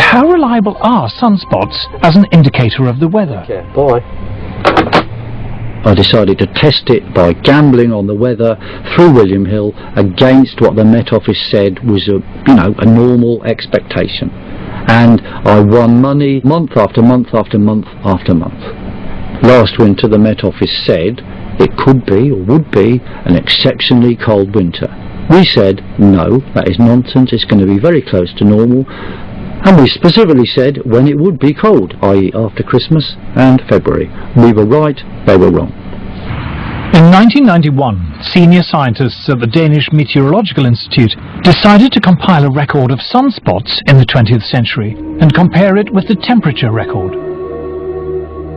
how reliable are sunspots as an indicator of the weather? Okay, bye. I decided to test it by gambling on the weather through William Hill against what the Met Office said was a normal expectation. And I won money month after month after month after month. Last winter the Met Office said it could be or would be an exceptionally cold winter. We said no, that is nonsense, it's going to be very close to normal. And we specifically said when it would be cold, i.e. after Christmas and February. We were right, they were wrong. In 1991, senior scientists at the Danish Meteorological Institute decided to compile a record of sunspots in the 20th century and compare it with the temperature record.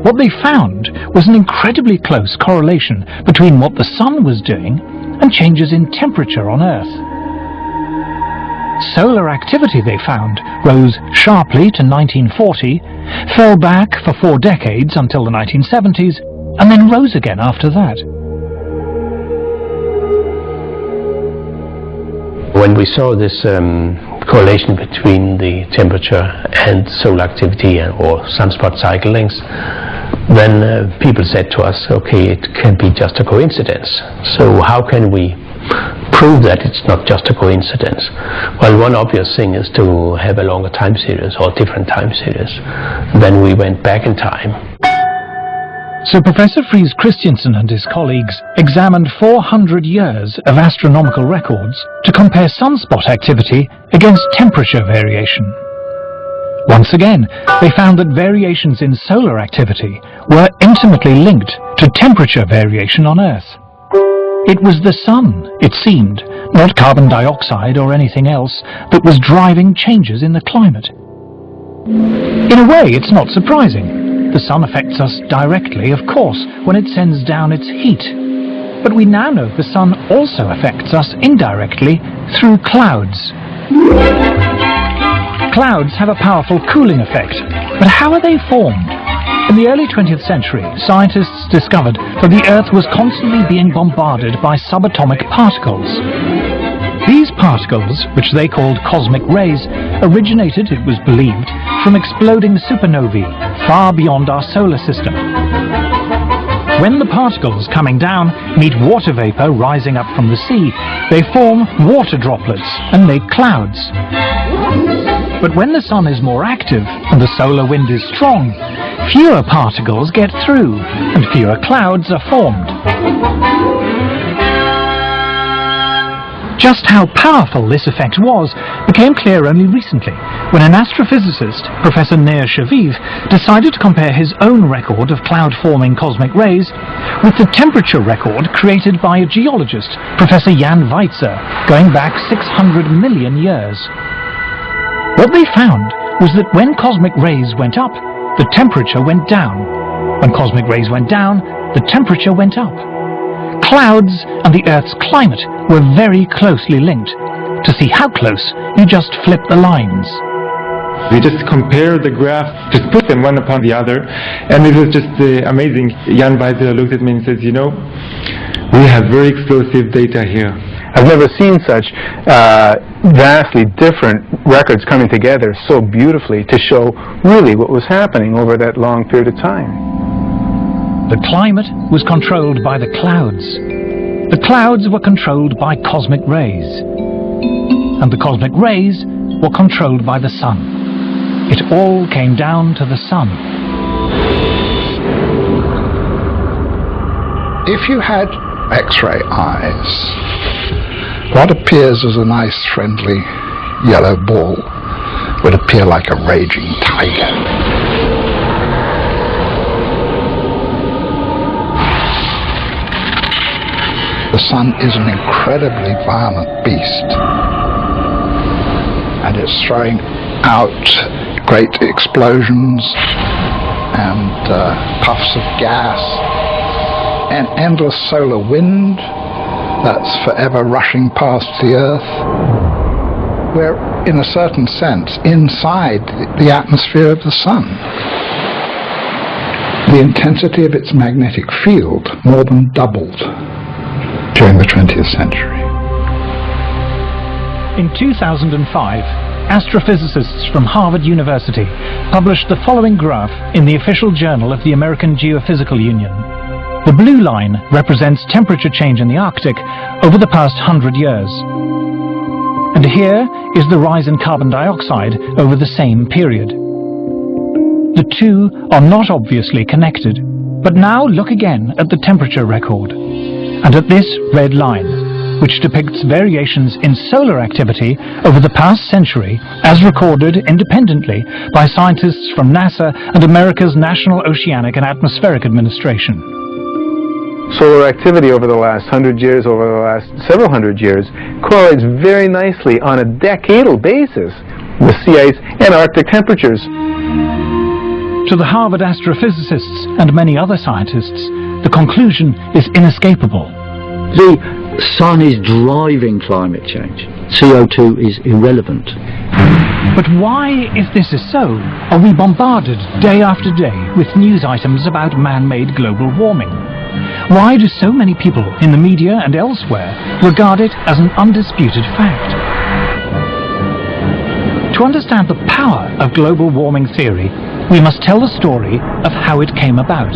What they found was an incredibly close correlation between what the sun was doing and changes in temperature on Earth. Solar activity, they found, rose sharply to 1940, fell back for 4 decades until the 1970s, and then rose again after that. When we saw this correlation between the temperature and solar activity or sunspot cycle lengths, then people said to us, okay, it can be just a coincidence. So how can we prove that it's not just a coincidence? Well, one obvious thing is to have a longer time series or different time series. Then we went back in time. So Professor Friis Christiansen and his colleagues examined 400 years of astronomical records to compare sunspot activity against temperature variation. Once again, they found that variations in solar activity were intimately linked to temperature variation on Earth. It was the sun, it seemed, not carbon dioxide or anything else, that was driving changes in the climate. In a way, it's not surprising. The sun affects us directly, of course, when it sends down its heat. But we now know the sun also affects us indirectly through clouds. Clouds have a powerful cooling effect, but how are they formed? In the early 20th century, scientists discovered that the Earth was constantly being bombarded by subatomic particles. These particles, which they called cosmic rays, originated, it was believed, from exploding supernovae far beyond our solar system. When the particles coming down meet water vapor rising up from the sea, they form water droplets and make clouds. But when the sun is more active and the solar wind is strong, fewer particles get through and fewer clouds are formed. Just how powerful this effect was became clear only recently, when an astrophysicist, Professor Nir Shaviv, decided to compare his own record of cloud-forming cosmic rays with the temperature record created by a geologist, Professor Jan Weitzer, going back 600 million years. What they found was that when cosmic rays went up, the temperature went down. When cosmic rays went down, the temperature went up. Clouds and the Earth's climate were very closely linked. To see how close, you just flip the lines. We just compare the graphs, just put them one upon the other, and it was just amazing. Jan Weitzer looked at me and says, you know, we have very explosive data here. I've never seen such vastly different records coming together so beautifully to show really what was happening over that long period of time. The climate was controlled by the clouds. The clouds were controlled by cosmic rays. And the cosmic rays were controlled by the sun. It all came down to the sun. If you had X-ray eyes, what appears as a nice friendly yellow ball would appear like a raging tiger. The sun is an incredibly violent beast, and it's throwing out great explosions and puffs of gas, an endless solar wind that's forever rushing past the Earth. We're, in a certain sense, inside the atmosphere of the sun. The intensity of its magnetic field more than doubled during the 20th century. In 2005, astrophysicists from Harvard University published the following graph in the official journal of the American Geophysical Union. The blue line represents temperature change in the Arctic over the past 100 years. And here is the rise in carbon dioxide over the same period. The two are not obviously connected, but now look again at the temperature record, and at this red line, which depicts variations in solar activity over the past century as recorded independently by scientists from NASA and America's National Oceanic and Atmospheric Administration. Solar activity over the last 100 years, over the last several hundred years, correlates very nicely on a decadal basis with sea ice and Arctic temperatures. To the Harvard astrophysicists and many other scientists, the conclusion is inescapable. The sun is driving climate change. CO2 is irrelevant. But why, if this is so, are we bombarded day after day with news items about man-made global warming? Why do so many people in the media and elsewhere regard it as an undisputed fact? To understand the power of global warming theory, we must tell the story of how it came about.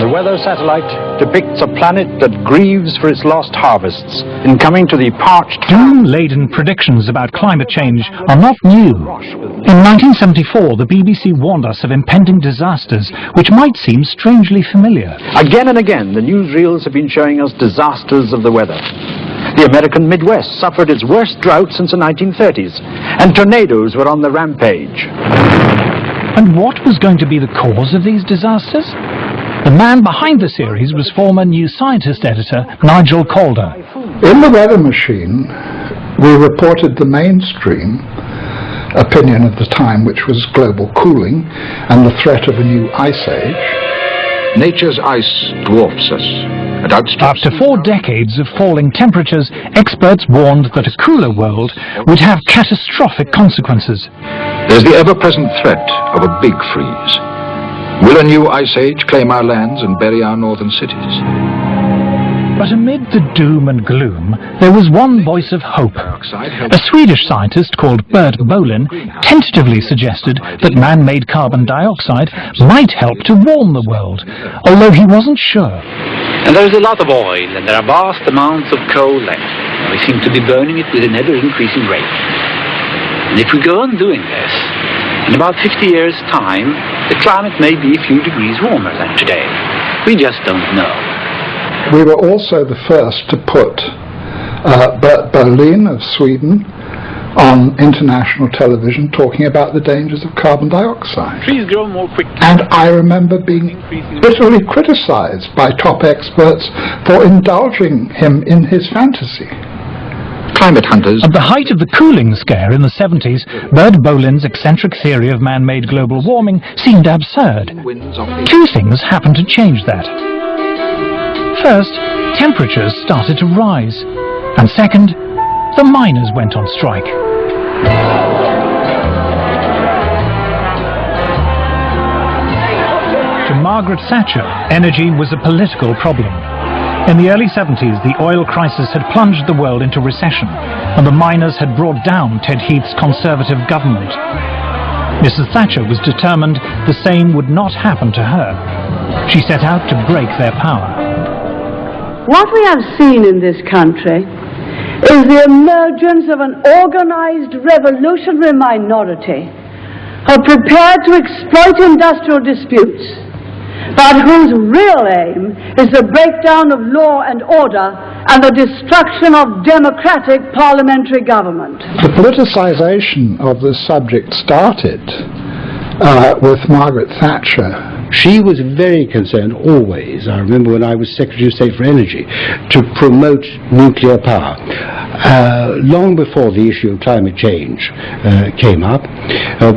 The weather satellite depicts a planet that grieves for its lost harvests in coming to the parched... Doom-laden predictions about climate change are not new. In 1974, the BBC warned us of impending disasters which might seem strangely familiar. Again and again, the newsreels have been showing us disasters of the weather. The American Midwest suffered its worst drought since the 1930s, and tornadoes were on the rampage. And what was going to be the cause of these disasters? The man behind the series was former New Scientist editor Nigel Calder. In the weather machine, we reported the mainstream opinion of the time, which was global cooling and the threat of a new ice age. Nature's ice dwarfs us. After 4 decades of falling temperatures, experts warned that a cooler world would have catastrophic consequences. There's the ever-present threat of a big freeze. Will a new ice age claim our lands and bury our northern cities? But amid the doom and gloom, there was one voice of hope. A Swedish scientist called Bert Bolin tentatively suggested that man-made carbon dioxide might help to warm the world, although he wasn't sure. And there is a lot of oil, and there are vast amounts of coal left. And we seem to be burning it with an ever-increasing rate. And if we go on doing this, in about 50 years' time, the climate may be a few degrees warmer than today. We just don't know. We were also the first to put Bert Bolin of Sweden on international television talking about the dangers of carbon dioxide. Trees grow more quickly. And I remember being bitterly criticized by top experts for indulging him in his fantasy. Climate hunters. At the height of the cooling scare in the 70s, Bert Bolin's eccentric theory of man-made global warming seemed absurd. 2 things happened to change that. First, temperatures started to rise. And second, the miners went on strike. To Margaret Thatcher, energy was a political problem. In the early 70s, the oil crisis had plunged the world into recession, and the miners had brought down Ted Heath's Conservative government. Mrs. Thatcher was determined the same would not happen to her. She set out to break their power. What we have seen in this country is the emergence of an organized revolutionary minority who are prepared to exploit industrial disputes, but whose real aim is the breakdown of law and order and the destruction of democratic parliamentary government. The politicization of this subject started with Margaret Thatcher. She was very concerned always, I remember when I was Secretary of State for Energy, to promote nuclear power. long before the issue of climate change came up,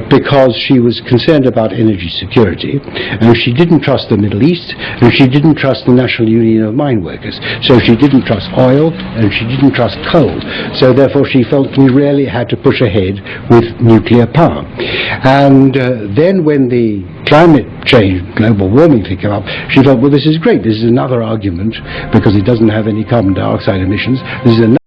because she was concerned about energy security, and she didn't trust the Middle East, and she didn't trust the National Union of Mine Workers. So she didn't trust oil, and she didn't trust coal. So therefore she felt we really had to push ahead with nuclear power. And then when the climate change, global warming thing came up, she thought, well, this is great. This is another argument, because it doesn't have any carbon dioxide emissions. This is another